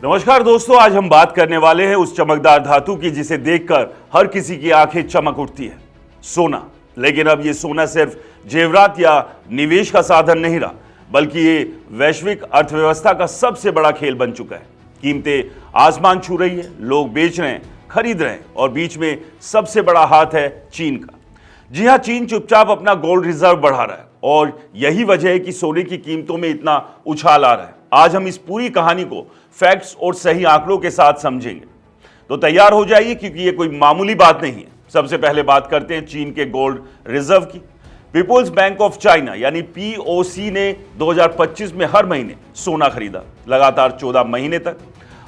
नमस्कार दोस्तों, आज हम बात करने वाले हैं उस चमकदार धातु की जिसे देखकर हर किसी की आंखें चमक उठती है, सोना। लेकिन अब ये सोना सिर्फ जेवरात या निवेश का साधन नहीं रहा, बल्कि ये वैश्विक अर्थव्यवस्था का सबसे बड़ा खेल बन चुका है। कीमतें आसमान छू रही है, लोग बेच रहे हैं, खरीद रहे हैं और बीच में सबसे बड़ा हाथ है चीन का। जी हाँ, चीन चुपचाप अपना गोल्ड रिजर्व बढ़ा रहा है और यही वजह है कि सोने की कीमतों में इतना उछाल आ रहा है। आज हम इस पूरी कहानी को फैक्ट्स और सही आंकड़ों के साथ समझेंगे, तो तैयार हो जाइए क्योंकि ये कोई मामूली बात नहीं है। सबसे पहले बात करते हैं चीन के गोल्ड रिजर्व की। पीपुल्स बैंक ऑफ चाइना यानी पीओसी ने 2025 में हर महीने सोना खरीदा, लगातार 14 महीने तक।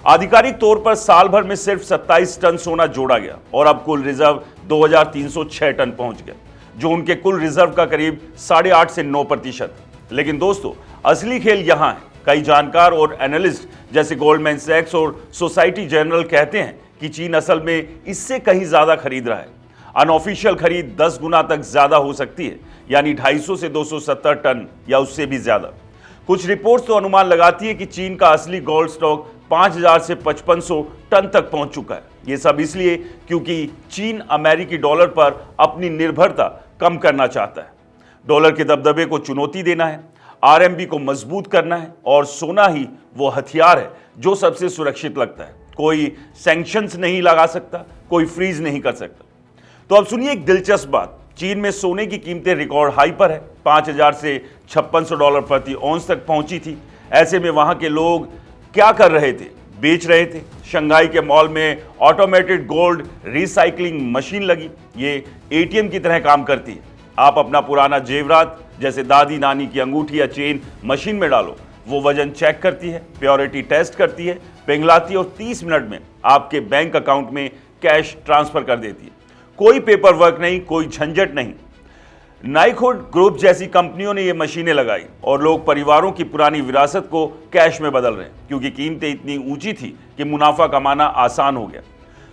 आधिकारिक तौर पर साल भर में सिर्फ 27 टन सोना जोड़ा गया और अब कुल रिजर्व 2306 टन पहुंच गया, जो उनके कुल रिजर्व का करीब 8.5 से 9%। लेकिन दोस्तों, असली खेल यहां है। कई जानकार और एनालिस्ट जैसे गोल्डमैन सैक्स और सोसाइटी जनरल कहते हैं कि चीन असल में इससे कहीं ज्यादा खरीद रहा है। अनऑफिशियल खरीद 10 गुना तक ज्यादा हो सकती है, यानी 250 से 270 टन या उससे भी ज्यादा। कुछ रिपोर्ट्स तो अनुमान लगाती है कि चीन का असली गोल्ड स्टॉक 5000 से 5500 टन तक पहुंच चुका है। ये सब इसलिए क्योंकि चीन अमेरिकी डॉलर पर अपनी निर्भरता कम करना चाहता है। डॉलर के दबदबे को चुनौती देना है, आरएमबी को मजबूत करना है और सोना ही वो हथियार है जो सबसे सुरक्षित लगता है। कोई सैंक्शंस नहीं लगा सकता, कोई फ्रीज नहीं कर सकता। तो अब सुनिए एक दिलचस्प बात। चीन में सोने की कीमतें रिकॉर्ड हाई पर है, 5000 से 5600 डॉलर प्रति औंस तक पहुंची थी। ऐसे में वहां के लोग क्या कर रहे थे? बेच रहे थे। शंघाई के मॉल में ऑटोमेटेड गोल्ड रिसाइकलिंग मशीन लगी। ये एटीएम की तरह काम करती है। आप अपना पुराना जेवरात जैसे दादी नानी की अंगूठी या चेन मशीन में डालो, वो वजन चेक करती है, प्योरिटी टेस्ट करती है, पिघलाती है और 30 मिनट में आपके बैंक अकाउंट में कैश ट्रांसफर कर देती है। कोई पेपर वर्क नहीं, कोई झंझट नहीं। नाइकोड ग्रुप जैसी कंपनियों ने ये मशीनें लगाई और लोग परिवारों की पुरानी विरासत को कैश में बदल रहे हैं, क्योंकि कीमतें इतनी ऊंची थी कि मुनाफा कमाना आसान हो गया।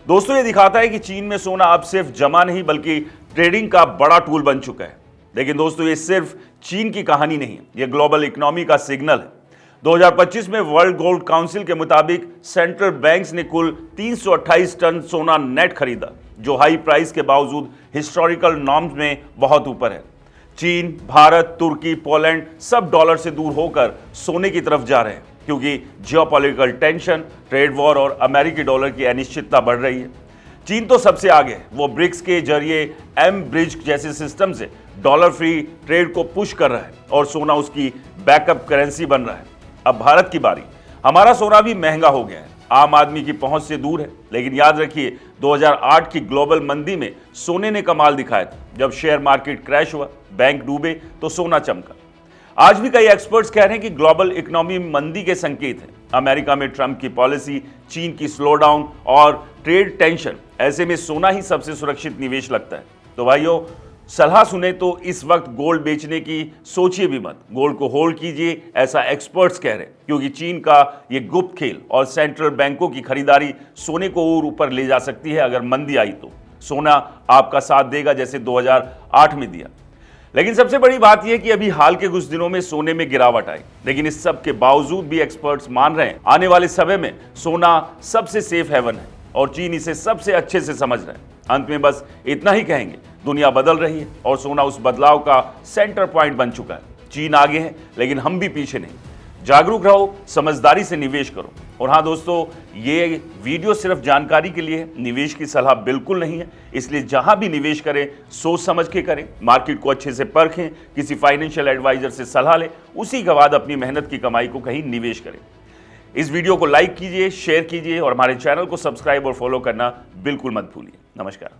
दोस्तों, ये दिखाता है कि चीन में सोना अब सिर्फ जमा नहीं बल्कि ट्रेडिंग का बड़ा टूल बन चुका है। लेकिन दोस्तों, ये सिर्फ चीन की कहानी नहीं है, ये ग्लोबल इकोनॉमी का सिग्नल है। 2025 में वर्ल्ड गोल्ड काउंसिल के मुताबिक सेंट्रल बैंक्स ने कुल 328 टन सोना नेट खरीदा, जो हाई प्राइस के बावजूद हिस्टोरिकल नॉर्म्स में बहुत ऊपर है। चीन, भारत, तुर्की, पोलैंड सब डॉलर से दूर होकर सोने की तरफ जा रहे हैं, क्योंकि जियोपॉलिटिकल टेंशन, ट्रेड वॉर और अमेरिकी डॉलर की अनिश्चितता बढ़ रही है। चीन तो सबसे आगे है। वो ब्रिक्स के जरिए एम ब्रिज जैसे सिस्टम से डॉलर फ्री ट्रेड को पुश कर रहा है और सोना उसकी बैकअप करेंसी बन रहा है। अब भारत की बारी। हमारा सोना भी महंगा हो गया है, आम आदमी की पहुंच से दूर है। लेकिन याद रखिए, 2008 की ग्लोबल मंदी में सोने ने कमाल दिखाया था। जब शेयर मार्केट क्रैश हुआ, बैंक डूबे, तो सोना चमका। आज भी कई एक्सपर्ट्स कह रहे हैं कि ग्लोबल इकोनॉमी मंदी के संकेत हैं। अमेरिका में ट्रंप की पॉलिसी, चीन की स्लोडाउन और ट्रेड टेंशन, ऐसे में सोना ही सबसे सुरक्षित निवेश लगता है। तो भाइयों, सलाह सुने तो इस वक्त गोल्ड बेचने की सोचिए भी मत। गोल्ड को होल्ड कीजिए, ऐसा एक्सपर्ट्स कह रहे हैं, क्योंकि चीन का ये गुप्त खेल और सेंट्रल बैंकों की खरीदारी सोने को और ऊपर ले जा सकती है। अगर मंदी आई तो सोना आपका साथ देगा, जैसे 2008 में दिया। लेकिन सबसे बड़ी बात यह कि अभी हाल के कुछ दिनों में सोने में गिरावट आई, लेकिन इस सब के बावजूद भी एक्सपर्ट्स मान रहे हैं आने वाले समय में सोना सबसे सेफ हेवन है और चीन इसे सबसे अच्छे से समझ रहे हैं। अंत में बस इतना ही कहेंगे, दुनिया बदल रही है और सोना उस बदलाव का सेंटर पॉइंट बन चुका है। चीन आगे है, लेकिन हम भी पीछे नहीं। जागरूक रहो, समझदारी से निवेश करो। और हाँ दोस्तों, ये वीडियो सिर्फ जानकारी के लिए है, निवेश की सलाह बिल्कुल नहीं है। इसलिए जहां भी निवेश करें, सोच समझ के करें, मार्केट को अच्छे से परखें, किसी फाइनेंशियल एडवाइजर से सलाह लें, उसी के बाद अपनी मेहनत की कमाई को कहीं निवेश करें। इस वीडियो को लाइक कीजिए, शेयर कीजिए और हमारे चैनल को सब्सक्राइब और फॉलो करना बिल्कुल मत भूलिए। नमस्कार।